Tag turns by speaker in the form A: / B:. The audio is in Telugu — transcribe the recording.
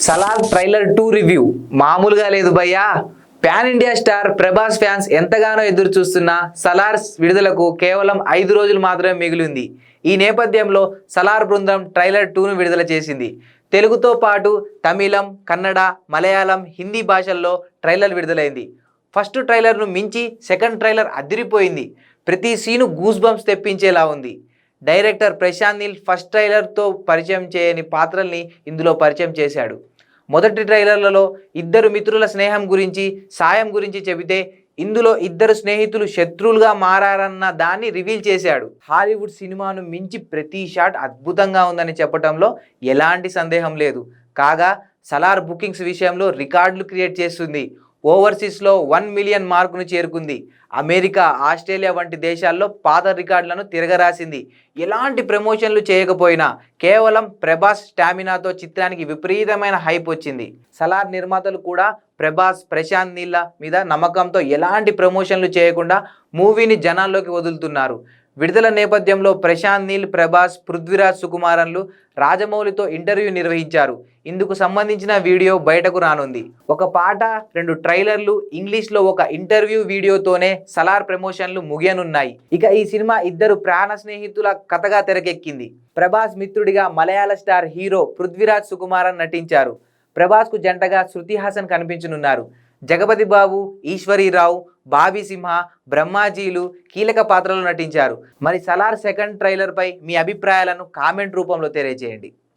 A: సలార్ ట్రైలర్ 2 రివ్యూ మామూలుగా లేదు భయ్యా. Pan India star Prabhas fans ఎంతగానో ఎదురు చూస్తున్న సలార్ విడుదలకు కేవలం 5 రోజులు మాత్రమే మిగిలింది. ఈ నేపథ్యంలో సలార్ బృందం ట్రైలర్ 2ను విడుదల చేసింది. తెలుగుతో పాటు తమిళం, కన్నడ, మలయాళం, హిందీ భాషల్లో ట్రైలర్ విడుదలైంది. ఫస్ట్ ట్రైలర్ను మించి సెకండ్ ట్రైలర్ అదిరిపోయింది. ప్రతి సీను గూస్ బంప్స్ తెప్పించేలా ఉంది. డైరెక్టర్ ప్రశాంత్ నీల్ ఫస్ట్ ట్రైలర్తో పరిచయం చేయని పాత్రల్ని ఇందులో పరిచయం చేశాడు. మొదటి ట్రైలర్లలో ఇద్దరు మిత్రుల స్నేహం గురించి, సాయం గురించి చెబితే ఇందులో ఇద్దరు స్నేహితులు శత్రువులుగా మారారన్న దాన్ని రివీల్ చేశాడు. హాలీవుడ్ సినిమాను మించి ప్రతి షాట్ అద్భుతంగా ఉందని చెప్పడంలో ఎలాంటి సందేహం లేదు. కాగా సలార్ బుకింగ్స్ విషయంలో రికార్డులు క్రియేట్ చేస్తుంది. ఓవర్సీస్లో 1 మిలియన్ మార్కును చేరుకుంది. అమెరికా, ఆస్ట్రేలియా వంటి దేశాల్లో పాత రికార్డులను తిరగరాసింది. ఎలాంటి ప్రమోషన్లు చేయకపోయినా కేవలం ప్రభాస్ స్టామినాతో చిత్రానికి విపరీతమైన హైప్ వచ్చింది. సలార్ నిర్మాతలు కూడా ప్రభాస్, ప్రశాంత్ నీళ్ళ మీద నమ్మకంతో ఎలాంటి ప్రమోషన్లు చేయకుండా మూవీని జనాల్లోకి వదులుతున్నారు. విడుదల నేపథ్యంలో ప్రశాంత్ నీల్, ప్రభాస్, పృథ్వీరాజ్ సుకుమారన్లు రాజమౌళితో ఇంటర్వ్యూ నిర్వహించారు. ఇందుకు సంబంధించిన వీడియో బయటకు రానుంది. ఒక పాట, 2 ట్రైలర్లు, ఇంగ్లీష్లో ఒక ఇంటర్వ్యూ వీడియోతోనే సలార్ ప్రమోషన్లు ముగియనున్నాయి. ఇక ఈ సినిమా ఇద్దరు ప్రాణ స్నేహితుల కథగా తెరకెక్కింది. ప్రభాస్ మిత్రుడిగా మలయాళ స్టార్ హీరో పృథ్వీరాజ్ సుకుమారన్ నటించారు. ప్రభాస్కు జంటగా శృతి హాసన్ కనిపించనున్నారు. జగపతి బాబు, ఈశ్వరీరావు, బాబీ సింహ, బ్రహ్మాజీలు కీలక పాత్రలు నటించారు. మరి సలార్ సెకండ్ ట్రైలర్పై మీ అభిప్రాయాలను కామెంట్ రూపంలో తెలియజేయండి.